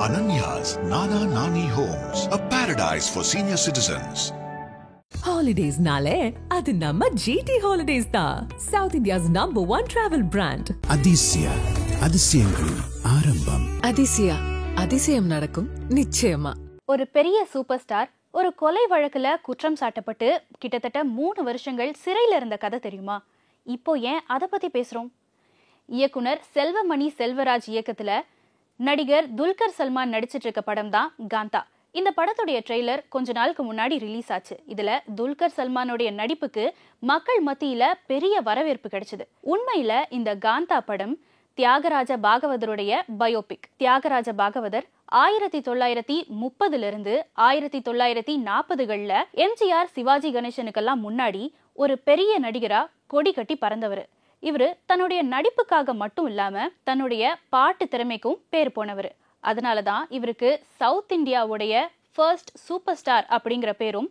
Ananya's Nana Nani Homes, a paradise for senior citizens. Holidays nale adu namma GT Holidays da, South India's #1 travel brand. Athisaya அதிசயங்களின் ஆரம்பம். அதிசயம் நடக்கும் நிச்சயமா. ஒரு பெரிய super star ஒரு கொலை வழக்குல குற்றம் சாட்டப்பட்டு கிட்டத்தட்ட 3 வருஷங்கள் சிறையில இருந்த கதை தெரியுமா? இப்போ ஏன் அதை பத்தி பேசுறோம்? இயக்குனர் செல்வமணி செல்வராஜ் இயக்கத்துல நடிகர் துல்கர் சல்மான் நடிச்சிட்டு இருக்க படம் தான் காந்தா. இந்த படத்துடைய ட்ரெய்லர் கொஞ்ச நாளுக்கு முன்னாடி ரிலீஸ் ஆச்சு. இதுல துல்கர் சல்மானுடைய நடிப்புக்கு மக்கள் மத்தியில பெரிய வரவேற்பு கிடைச்சது. உண்மையில இந்த காந்தா படம் தியாகராஜ பாகவதருடைய பயோபிக். தியாகராஜ பாகவதர் 1930 1940களில் எம்ஜிஆர் சிவாஜி கணேசனுக்கெல்லாம் முன்னாடி ஒரு பெரிய நடிகரா கொடி கட்டி பறந்தவர். இவரு தன்னுடைய நடிப்புக்காக மட்டும் இல்லாம தன்னுடைய பாட்டு திறமைக்கும் பேர் போனவர். அதனாலதான் இவருக்கு சவுத் இந்தியாவுடைய ஃபர்ஸ்ட் சூப்பர் ஸ்டார் அப்படிங்கிற பேரும்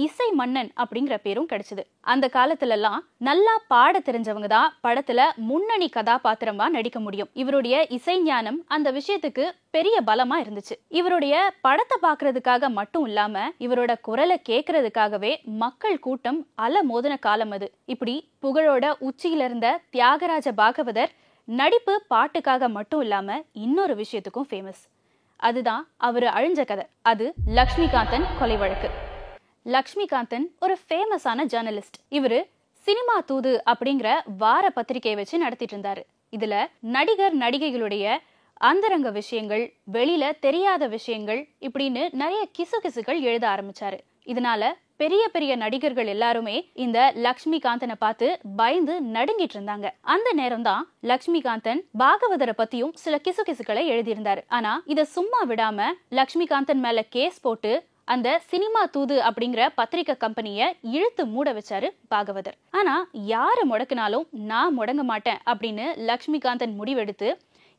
இசை மன்னன் அப்படிங்கிற பேரும் கிடைச்சது. அந்த காலத்துல எல்லாம் நல்லா பாட தெரிஞ்சவங்க தான் படத்துல முன்னணி கதாபாத்திரமா நடிக்க முடியும். இவருடைய இசை ஞானம் அந்த விஷயத்துக்கு பெரிய பலமா இருந்துச்சு. இவருடைய படத்தை பாக்குறதுக்காக மட்டும் இல்லாம இவரோட குரலை கேட்கறதுக்காகவே மக்கள் கூட்டம் அல மோதின காலம் அது. இப்படி புகழோட உச்சியில இருந்த தியாகராஜ பாகவதர் நடிப்பு பாட்டுக்காக மட்டும் இல்லாம இன்னொரு விஷயத்துக்கும் ஃபேமஸ். அதுதான் அவரு அழிஞ்ச கதை. அது லக்ஷ்மிகாந்தன் கொலை வழக்கு. லக்ஷ்மிகாந்தன் ஒரு ஃபேமஸான ஜேர்னலிஸ்ட். இவரு சினிமா தூது அப்படிங்கிற வார பத்திரிகையை வச்சு நடத்திட்டு இருந்தாரு. இதுல நடிகர் நடிகைகளுடைய அந்தரங்க விஷயங்கள், வெளியில தெரியாத விஷயங்கள் இப்படின்னு நிறைய கிசுகிசுகள் எழுத ஆரம்பிச்சாரு. இதனால பெரிய பெரிய நடிகர்கள் எல்லாருமே இந்த லக்ஷ்மிகாந்தனை பார்த்து பயந்து நடுங்கிட்டு இருந்தாங்க. அந்த நேரம் தான் லக்ஷ்மிகாந்தன் பாகவதரை பத்தியும் சில கிசுகிசுகளை எழுதியிருந்தாரு. ஆனா இத சும்மா விடாம லக்ஷ்மிகாந்தன் மேல கேஸ் போட்டு அந்த சினிமா தூது அப்படிங்கிற பத்திரிகை கம்பெனிய இழுத்து மூட வச்சாரு பாகவதர். ஆனா யாரு முடக்கினாலும் நான் முடங்க மாட்டேன் அப்படின்னு லக்ஷ்மிகாந்தன் முடிவெடுத்து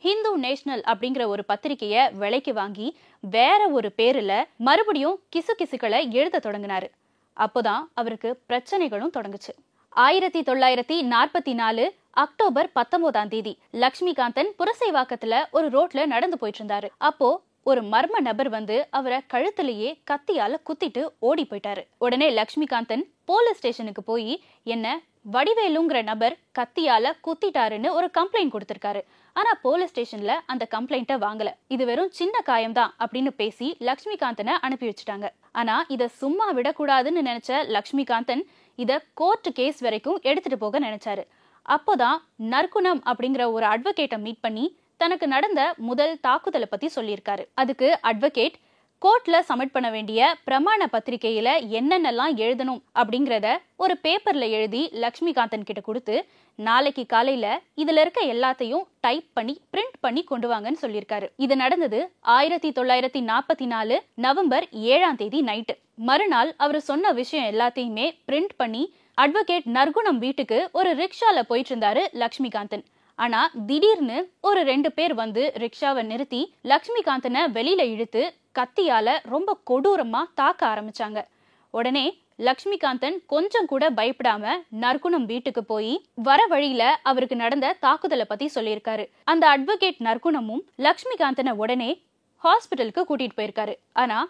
ஹிந்து நேஷனல் அப்படிங்கிற ஒரு பத்திரிகைய விலைக்கு வாங்கி வேற ஒரு பேருல மறுபடியும் கிசுகிசுகளை எழுத தொடங்கினாரு. அப்போதான் அவருக்கு பிரச்சனைகளும் தொடங்குச்சு. 1944 அக்டோபர் 19 லக்ஷ்மிகாந்தன் புரசைவாக்கத்துல ஒரு ரோட்ல நடந்து போயிட்டு இருந்தாரு. அப்போ ஒரு மர்ம நபர் வந்து அவரை கழுத்திலேயே கத்தியால குத்திட்டு ஓடி போயிட்டாரு. உடனே லக்ஷ்மிகாந்தன் போலீஸ் ஸ்டேஷனுக்கு போய் என்ன வடிவேலுங்கிற நபர் கத்தியால குத்திட்டாருன்னு ஒரு கம்ப்ளைண்ட் கொடுத்திருக்காரு. ஆனா போலீஸ் ஸ்டேஷன்ல அந்த கம்ப்ளைண்ட்டை வாங்கல. இது வெறும் சின்ன காயம்தான் அப்படின்னு பேசி லக்ஷ்மிகாந்தனை அனுப்பி வச்சுட்டாங்க. ஆனா இத சும்மா விடக்கூடாதுன்னு நினைச்ச லக்ஷ்மிகாந்தன் இத கோர்ட் கேஸ் வரைக்கும் எடுத்துட்டு போக நினைச்சாரு. அப்போதான் நற்குணம் அப்படிங்கிற ஒரு அட்வொகேட்டை மீட் பண்ணி தனக்கு நடந்த முதல் தாக்குதலை பத்தி சொல்லியிருக்காரு. அதுக்கு அட்வொகேட் கோர்ட்ல சப்மிட் பண்ண வேண்டிய பிரமாண பத்திரிகையில என்னென்னலாம் எழுதணும் அப்படிங்கறத ஒரு பேப்பர்ல எழுதி லக்ஷ்மிகாந்தன் கிட்ட கொடுத்து நாளைக்கு காலையில இதுல இருக்க எல்லாத்தையும் டைப் பண்ணி பிரிண்ட் பண்ணி கொண்டு வாங்கன்னு சொல்லியிருக்காரு. இது நடந்தது 1944 நவம்பர் 7 நைட்டு. மறுநாள் அவர் சொன்ன விஷயம் எல்லாத்தையுமே பிரிண்ட் பண்ணி அட்வொகேட் நற்குணம் வீட்டுக்கு ஒரு ரிக்ஷால போயிட்டு இருந்தாரு லக்ஷ்மிகாந்தன். ஆனா திடீர்னு ஒரு 2 பேர் வந்து ரிக்ஷாவை நிறுத்தி லக்ஷ்மிகாந்தனை வெளியில இழுத்து கத்தியால ரொம்ப கொடூரமா தாக்க ஆரம்பிச்சாங்க. உடனே லக்ஷ்மிகாந்தன் கொஞ்சம் கூட பயப்படாம நற்குணம் வீட்டுக்கு போய் வர வழியில அவருக்கு நடந்த தாக்குதலை பத்தி சொல்லியிருக்காரு. அந்த அட்வொகேட் நற்குணமும் லக்ஷ்மிகாந்தனை உடனே ஹாஸ்பிட்டலுக்கு கூட்டிட்டு போயிருக்காரு. ஆனா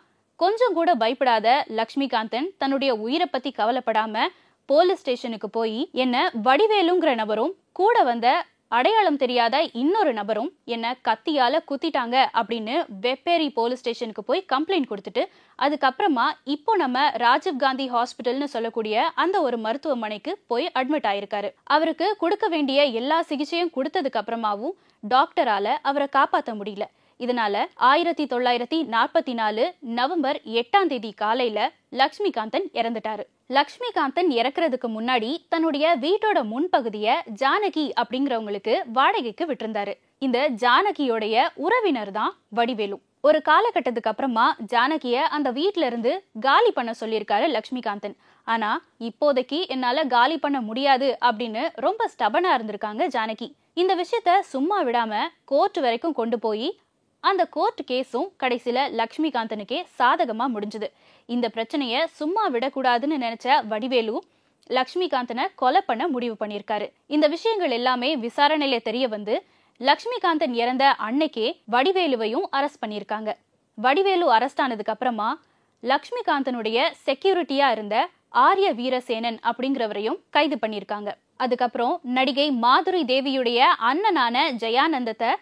கொஞ்சம் கூட பயப்படாத லக்ஷ்மிகாந்தன் தன்னுடைய உயிரை பத்தி கவலைப்படாம போலீஸ் ஸ்டேஷனுக்கு போய் என்ன வடிவேலுங்கிற நபரும் கூட வந்த அடையாளம் தெரியாத இன்னொரு நபரும் என்ன கத்தியால குத்திட்டாங்க அப்படின்னு வெப்பேரி போலீஸ் ஸ்டேஷனுக்கு போய் கம்ப்ளைண்ட் கொடுத்துட்டு அதுக்கப்புறமா இப்போ நம்ம ராஜீவ் காந்தி ஹாஸ்பிட்டல்னு சொல்லக்கூடிய அந்த ஒரு மருத்துவமனைக்கு போய் அட்மிட் ஆயிருக்காரு. அவருக்கு கொடுக்க வேண்டிய எல்லா சிகிச்சையும் கொடுத்ததுக்கு அப்புறமாவும் டாக்டரால அவரை காப்பாற்ற முடியல. இதனால 1944 நவம்பர் 8 காலையில லக்ஷ்மிகாந்தன் இறந்துட்டாரு. லக்ஷ்மிகாந்தன் இறக்குறதுக்கு முன்னாடி தன்னுடைய வீட்டோட முன்பகுதிய ஜானகி அப்படிங்கிறவங்களுக்கு வாடகைக்கு விட்டிருந்தாரு. இந்த ஜானகியோடைய உறவினர் தான் வடிவேலு. ஒரு காலகட்டத்துக்கு அப்புறமா ஜானகிய அந்த வீட்ல இருந்து காலி பண்ண சொல்லியிருக்காரு லக்ஷ்மிகாந்தன். ஆனா இப்போதைக்கு என்னால காலி பண்ண முடியாது அப்படின்னு ரொம்ப ஸ்டபனா இருந்திருக்காங்க ஜானகி. இந்த விஷயத்த சும்மா விடாம கோர்ட் வரைக்கும் கொண்டு போய் அந்த கோர்ட் கேஸும் கடைசியில லக்ஷ்மிகாந்தனுக்கே சாதகமா முடிஞ்சது. இந்த பிரச்சனைய சும்மா விடக்கூடாதுன்னு நினைச்ச வடிவேலு லக்ஷ்மிகாந்தனை கொலை பண்ண முடிவு பண்ணியிருக்காரு. இந்த விஷயங்கள் எல்லாமே விசாரணையில தெரிய வந்து லக்ஷ்மிகாந்தன் இறந்த அன்னைக்கே வடிவேலுவையும் அரெஸ்ட் பண்ணியிருக்காங்க. வடிவேலு அரெஸ்ட் ஆனதுக்கு அப்புறமா லக்ஷ்மிகாந்தனுடைய செக்யூரிட்டியா இருந்த ஆரிய வீரசேனன் அப்படிங்கிறவரையும் கைது பண்ணியிருக்காங்க. அதுக்கப்புறம் நடிகை மாதுரி தேவியுடைய அண்ணனான ஜெயானந்தத்தை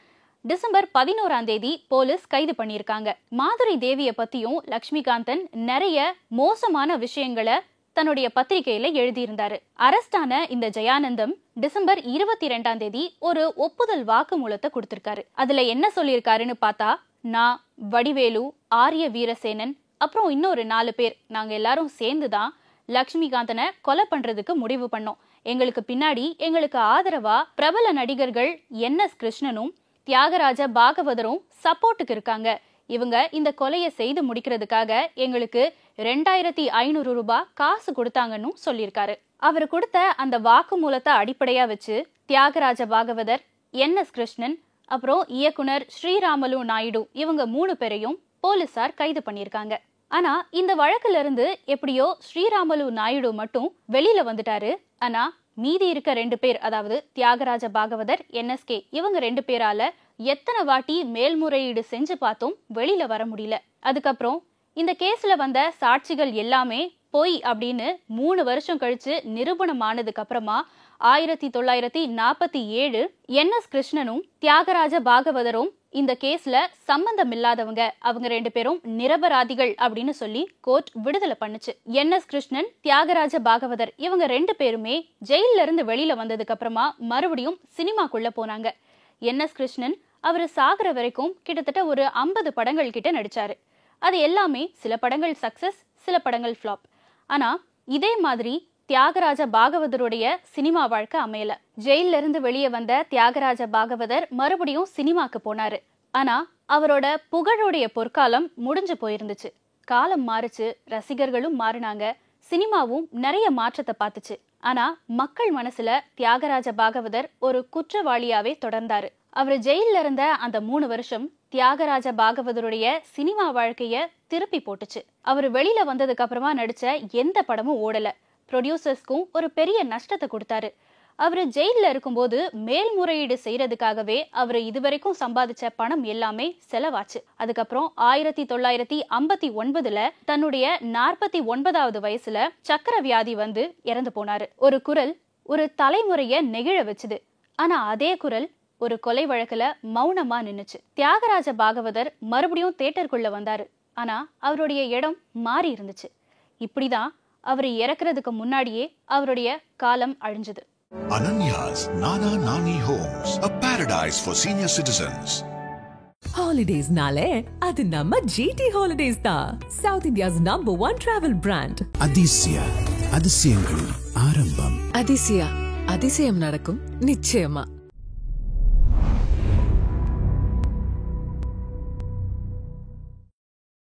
டிசம்பர் 11 போலீஸ் கைது பண்ணியிருக்காங்க. மாதுரி தேவிய பத்தியும் லக்ஷ்மிகாந்தன் நிறைய மோசமான விஷயங்களை தன்னுடைய பத்திரிகையில எழுதியிருந்தாரு. அரெஸ்டான இந்த ஜெயானந்தம் டிசம்பர் 22 ஒரு ஒப்புதல் வாக்குமூலத்தை கொடுத்திருக்காரு. அதுல என்ன சொல்லியிருக்காருன்னு பார்த்தா, நான், வடிவேலு, ஆரிய வீரசேனன், அப்புறம் இன்னொரு 4 பேர், நாங்க எல்லாரும் சேர்ந்துதான் லக்ஷ்மிகாந்தனை கொலை பண்றதுக்கு முடிவு பண்ணோம். எங்களுக்கு பின்னாடி எங்களுக்கு ஆதரவா பிரபல நடிகர்கள் NS கிருஷ்ணனும் தியாகராஜ பாகவதரும் சப்போர்ட்டுக்கு இருக்காங்க. இவங்க இந்த கொலையை செய்து முடிக்கிறதுக்காக எங்களுக்கு 2500 ரூபாய் காசு கொடுத்தாங்கன்னு சொல்லியிருக்காரு. அவர் கொடுத்த அந்த வாக்குமூலத்தை அடிப்படையா வச்சு தியாகராஜ பாகவதர், NS கிருஷ்ணன், அப்புறம் இயக்குனர் ஸ்ரீராமலு நாயுடு இவங்க 3 பேரையும் போலீசார் கைது பண்ணியிருக்காங்க. ஆனா இந்த வழக்குல இருந்து எப்படியோ ஸ்ரீராமலு நாயுடு மட்டும் வெளியில வந்துட்டாரு. ஆனா மீதி இருக்க 2 பேர், அதாவது தியாகராஜ பாகவதர், NSK இவங்க 2 பேரால எத்தனை வாட்டி மேல்முறையீடு செஞ்சு பார்த்தும் வெளியில வர முடியல. அதுக்கப்புறம் இந்த கேஸ்ல வந்த சாட்சிகள் எல்லாமே பொய் அப்படின்னு 3 வருஷம் கழிச்சு நிரூபணம் ஆனதுக்கு அப்புறமா 1947 NS கிருஷ்ணனும் தியாகராஜ பாகவதரும் இந்த கேஸ்ல சம்பந்தம் இல்லாதவங்க, அவங்க 2 பேரும் நிரபராதிகள் அப்படின்னு சொல்லி கோர்ட் விடுதலை பண்ணுச்சு. NS கிருஷ்ணன், தியாகராஜ பாகவதர் இவங்க 2 பேருமே ஜெயில இருந்து வெளியில வந்ததுக்கு அப்புறமா மறுபடியும் சினிமாக்குள்ள போனாங்க. NS கிருஷ்ணன் அவரு சாகுற வரைக்கும் கிட்டத்தட்ட ஒரு 50 படங்கள் கிட்ட நடிச்சாரு. அது எல்லாமே சில படங்கள் சக்சஸ், சில படங்கள் ஃபிளாப். ஆனா இதே மாதிரி தியாகராஜ பாகவதருடைய சினிமா வாழ்க்கை அமையல. ஜெயில இருந்து வெளியே வந்த தியாகராஜ பாகவதர் மறுபடியும் சினிமாக்கு போனாரு. ஆனா அவரோட புகழுடைய பொற்காலம் முடிஞ்சு போயிருந்துச்சு. காலம் மாறுச்சு, ரசிகர்களும் மாறினாங்க, சினிமாவும் நிறைய மாற்றத்தை பார்த்துச்சு. ஆனா மக்கள் மனசுல தியாகராஜ பாகவதர் ஒரு குற்றவாளியாவே தொடர்ந்தாரு. அவர் ஜெயில இருந்த அந்த 3 வருஷம் தியாகராஜ பாகவதருடைய சினிமா வாழ்க்கைய திருப்பி போட்டுச்சு. அவர் வெளியில வந்ததுக்கு அப்புறமா நடிச்ச எந்த படமும் ஓடல. ப்ரொடியூசர்ஸ்க்கும் ஒரு பெரிய நஷ்டத்தை கொடுத்தாரு. அவரு ஜெயில இருக்கும்போது மேல்முறையீடு செய்யறதுக்காகவே அவரு இதுவரைக்கும் சம்பாதிச்ச பணம் எல்லாமே செலவாச்சு. அதுக்கப்புறம் 1959 தன்னுடைய 49வது வயசுல சக்கர வியாதி வந்து இறந்து போனாரு. ஒரு குரல் ஒரு தலைமுறைய நெகிழ வச்சுது. ஆனா அதே குரல் ஒரு கொலை வழக்குல மௌனமா நின்னுச்சு. தியாகராஜ பாகவதர் மறுபடியும் தியேட்டருக்குள்ள வந்தாரு. ஆனா அவருடைய இடம் மாறி இருந்துச்சு. இப்படிதான் அவர் இறக்குறதுக்கு முன்னாடியே அவருடைய காலம் அழிஞ்சது. Ananya's Nana Nani Homes, a paradise for senior citizens. Holidays nale adu namma GT Holidays da, South India's #1 travel brand. அதிசயங்களின் ஆரம்பம். அதிசயம் நடக்கும் நிச்சயமா.